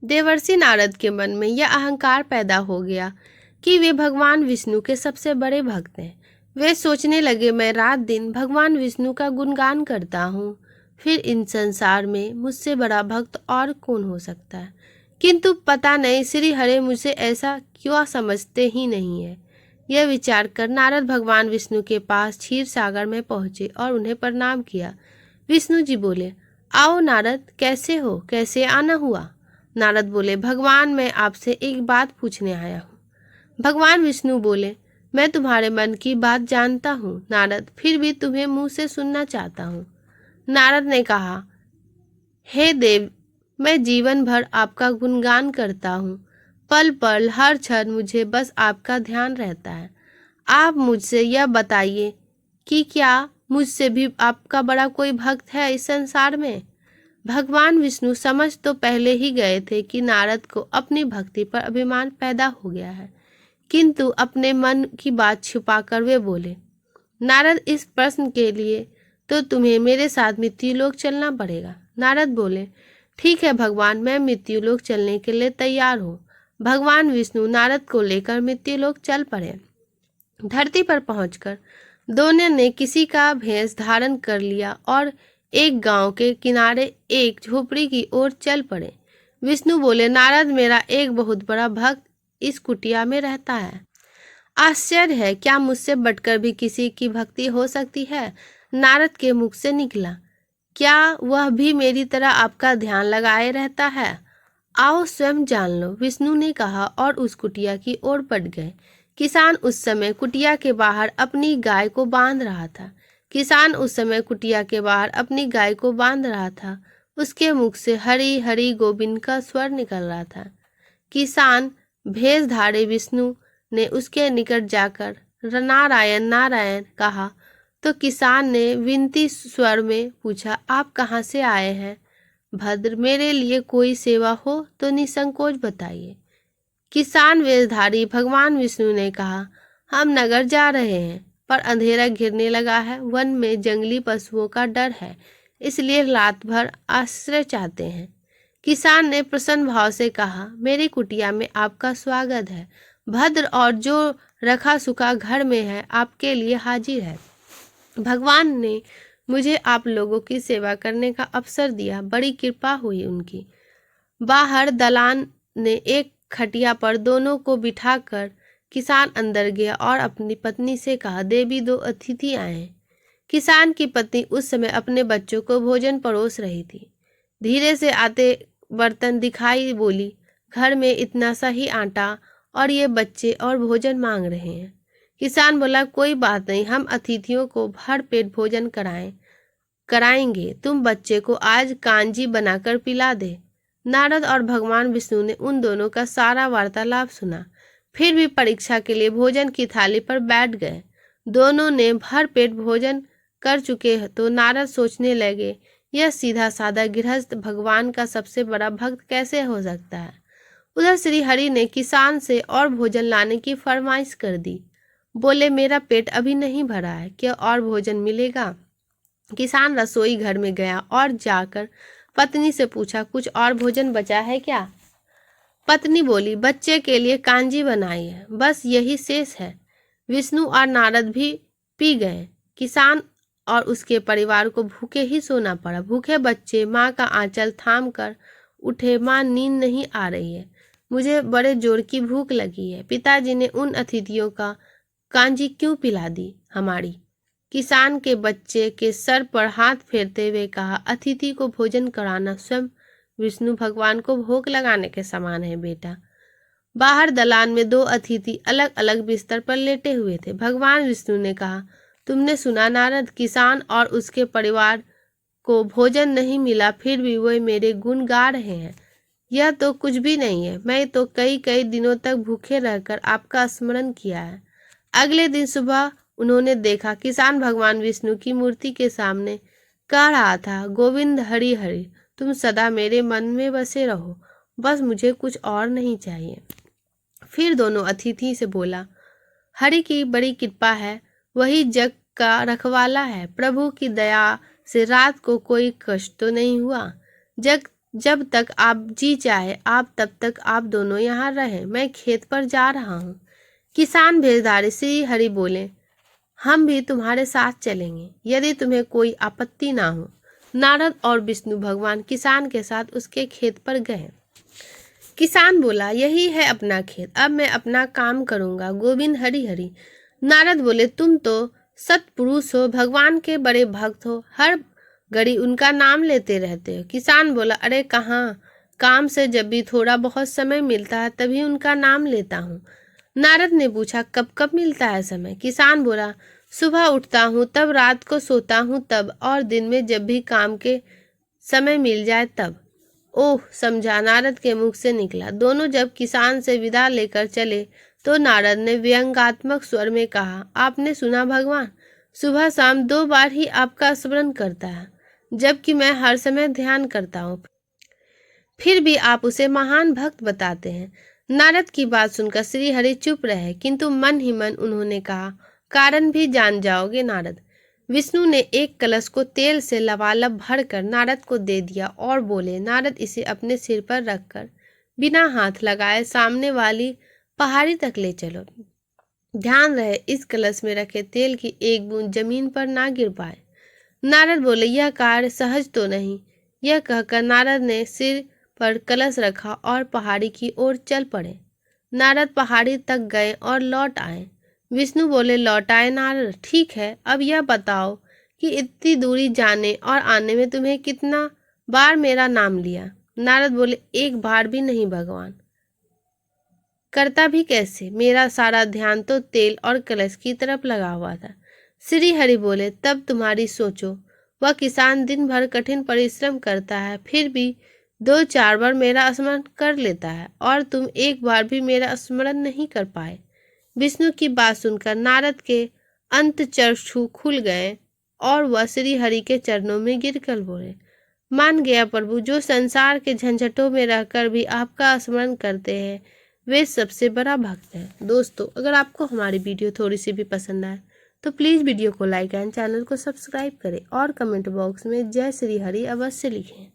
देवर्षि नारद के मन में यह अहंकार पैदा हो गया कि वे भगवान विष्णु के सबसे बड़े भक्त हैं। वे सोचने लगे, मैं रात दिन भगवान विष्णु का गुणगान करता हूँ, फिर इन संसार में मुझसे बड़ा भक्त और कौन हो सकता है। किंतु पता नहीं श्री हरि मुझे ऐसा क्यों समझते ही नहीं है। यह विचार कर नारद भगवान विष्णु के पास क्षीर सागर में पहुंचे और उन्हें प्रणाम किया। विष्णु जी बोले, आओ नारद, कैसे हो, कैसे आना हुआ। नारद बोले, भगवान मैं आपसे एक बात पूछने आया हूँ। भगवान विष्णु बोले, मैं तुम्हारे मन की बात जानता हूँ नारद, फिर भी तुम्हें मुंह से सुनना चाहता हूँ। नारद ने कहा, हे देव, मैं जीवन भर आपका गुणगान करता हूँ, पल पल हर क्षण मुझे बस आपका ध्यान रहता है। आप मुझसे यह बताइए कि क्या मुझसे भी आपका बड़ा कोई भक्त है इस संसार में। भगवान विष्णु समझ तो पहले ही गए थे कि नारद को अपनी भक्ति पर अभिमान पैदा हो गया है, किंतु अपने मन की बात छुपाकर वे बोले, नारद, इस प्रश्न के लिए तो तुम्हें मेरे साथ मृत्युलोक चलना पड़ेगा। नारद बोले, ठीक है भगवान, मैं मृत्युलोक चलने के लिए तैयार हूँ। भगवान विष्णु नारद को लेकर मृत्युलोक चल पड़े। धरती पर पहुंचकर दोनों ने किसी का भेष धारण कर लिया और एक गांव के किनारे एक झोपड़ी की ओर चल पड़े। विष्णु बोले, नारद, मेरा एक बहुत बड़ा भक्त इस कुटिया में रहता है। आश्चर्य है, क्या मुझसे बढ़कर भी किसी की भक्ति हो सकती है। नारद के मुख से निकला, क्या वह भी मेरी तरह आपका ध्यान लगाए रहता है। आओ स्वयं जान लो, विष्णु ने कहा और उस कुटिया की ओर बढ़ गए। किसान उस समय कुटिया के बाहर अपनी गाय को बांध रहा था। उसके मुख से हरि हरि गोविंद का स्वर निकल रहा था। किसान भेषधारी विष्णु ने उसके निकट जाकर नारायण नारायण कहा तो किसान ने विनती स्वर में पूछा, आप कहाँ से आए हैं। भद्र, मेरे लिए कोई सेवा हो तो निसंकोच बताइए। किसान वेशधारी भगवान विष्णु ने कहा, हम नगर जा रहे हैं, पर अंधेरा घिरने लगा है, वन में जंगली पशुओं का डर है, इसलिए रात भर आश्रय चाहते हैं। किसान ने प्रसन्न भाव से कहा, मेरी कुटिया में आपका स्वागत है। भद्र और जो रखा सुखा घर में है आपके लिए हाजिर है। भगवान ने मुझे आप लोगों की सेवा करने का अवसर दिया, बड़ी कृपा हुई उनकी। बाहर दलान ने एक खटिया पर दोनों को बिठाकर किसान अंदर गया और अपनी पत्नी से कहा, देवी, दो अतिथि आए हैं। किसान की पत्नी उस समय अपने बच्चों को भोजन परोस रही थी। धीरे से आते बर्तन दिखाई, बोली, घर में इतना सा ही आटा और ये बच्चे और भोजन मांग रहे हैं। किसान बोला, कोई बात नहीं, हम अतिथियों को भर पेट भोजन कराएंगे, तुम बच्चे को आज कांजी बनाकर पिला दे। नारद और भगवान विष्णु ने उन दोनों का सारा वार्तालाप सुना, फिर भी परीक्षा के लिए भोजन की थाली पर बैठ गए। दोनों ने भर पेट भोजन कर चुके तो नारद सोचने लगे, यह सीधा साधा गृहस्थ भगवान का सबसे बड़ा भक्त कैसे हो सकता है। उधर श्री हरि ने किसान से और भोजन लाने की फरमाइश कर दी। बोले, मेरा पेट अभी नहीं भरा है, क्या और भोजन मिलेगा। किसान रसोई घर में गया और जाकर पत्नी से पूछा, कुछ और भोजन बचा है क्या। पत्नी बोली, बच्चे के लिए कांजी बनाई है, बस यही शेष है। विष्णु और नारद भी पी गए। किसान और उसके परिवार को भूखे ही सोना पड़ा। भूखे बच्चे माँ का आंचल थाम कर उठे, माँ नींद नहीं आ रही है, मुझे बड़े जोर की भूख लगी है। पिताजी ने उन अतिथियों का कांजी क्यों पिला दी हमारी। किसान के बच्चे के सर पर हाथ फेरते हुए कहा, अतिथि को भोजन कराना स्वयं विष्णु भगवान को भोग लगाने के समान है बेटा। बाहर दलान में दो अतिथि अलग अलग बिस्तर पर लेटे हुए थे। भगवान विष्णु ने कहा, तुमने सुना नारद, किसान और उसके परिवार को भोजन नहीं मिला, फिर भी वे मेरे गुण गा रहे हैं। यह तो कुछ भी नहीं है, मैं तो कई कई दिनों तक भूखे रहकर आपका स्मरण किया है। अगले दिन सुबह उन्होंने देखा किसान भगवान विष्णु की मूर्ति के सामने कह रहा था, गोविंद हरि हरि, तुम सदा मेरे मन में बसे रहो, बस मुझे कुछ और नहीं चाहिए। फिर दोनों अतिथि से बोला, हरि की बड़ी कृपा है, वही जग का रखवाला है, प्रभु की दया से रात को कोई कष्ट तो नहीं हुआ। जग जब तक आप जी चाहे आप तब तक आप दोनों यहाँ रहें, मैं खेत पर जा रहा हूँ। किसान भेषधारी श्री हरि बोले, हम भी तुम्हारे साथ चलेंगे यदि तुम्हें कोई आपत्ति ना हो। नारद और विष्णु भगवान किसान के साथ उसके खेत पर गए। किसान बोला, यही है अपना खेत, अब मैं अपना काम करूंगा। गोविंद हरि हरि। नारद बोले, तुम तो सत्पुरुष हो, भगवान के बड़े भक्त हो, हर घड़ी उनका नाम लेते रहते हो। किसान बोला, अरे कहाँ, काम से जब भी थोड़ा बहुत समय मिलता है तभी उनका नाम लेता हूँ। नारद ने पूछा, कब कब मिलता है समय? किसान बोला, सुबह उठता हूँ तब, रात को सोता हूँ तब, और दिन में जब भी काम के समय मिल जाए तब। ओह, समझा, नारद के मुख से निकला। दोनों जब किसान से विदा लेकर चले तो नारद ने व्यंग्यात्मक स्वर में कहा, आपने सुना, भगवान सुबह शाम 2 बार ही आपका स्मरण करता है, जबकि मैं हर समय ध्यान करता हूँ, फिर भी आप उसे महान भक्त बताते हैं। नारद की बात सुनकर श्री हरि चुप रहे, किंतु मन ही मन उन्होंने कहा, कारण भी जान जाओगे नारद। विष्णु ने एक कलश को तेल से लबालब भरकर नारद को दे दिया और बोले, नारद इसे अपने सिर पर रखकर बिना हाथ लगाए सामने वाली पहाड़ी तक ले चलो। ध्यान रहे इस कलश में रखे तेल की एक बूंद जमीन पर ना गिर पाए। नारद बोले, यह कार्य सहज तो नहीं। यह कहकर नारद ने सिर पर कलश रखा और पहाड़ी की ओर चल पड़े। नारद पहाड़ी तक गए और लौट आए। विष्णु बोले, लौट आए नारद, ठीक है, अब यह बताओ कि इतनी दूरी जाने और आने में तुम्हें कितना बार मेरा नाम लिया? नारद बोले, एक बार भी नहीं भगवान। करता भी कैसे? मेरा सारा ध्यान तो तेल और कलश की तरफ लगा हुआ था। श्री हरि बोले, तब तुम्हारी सोचो, वह किसान दिन भर कठिन परिश्रम करता है, फिर भी 2-4 बार मेरा स्मरण कर लेता है, और तुम एक बार भी मेरा स्मरण नहीं कर पाए। विष्णु की बात सुनकर नारद के अंतःचक्षु खुल गए और वह श्री हरि के चरणों में गिरकर बोले, मान गया प्रभु, जो संसार के झंझटों में रहकर भी आपका स्मरण करते हैं वे सबसे बड़ा भक्त है। दोस्तों, अगर आपको हमारी वीडियो थोड़ी सी भी पसंद आए तो प्लीज़ वीडियो को लाइक एंड चैनल को सब्सक्राइब करें और कमेंट बॉक्स में जय श्री हरि अवश्य लिखें।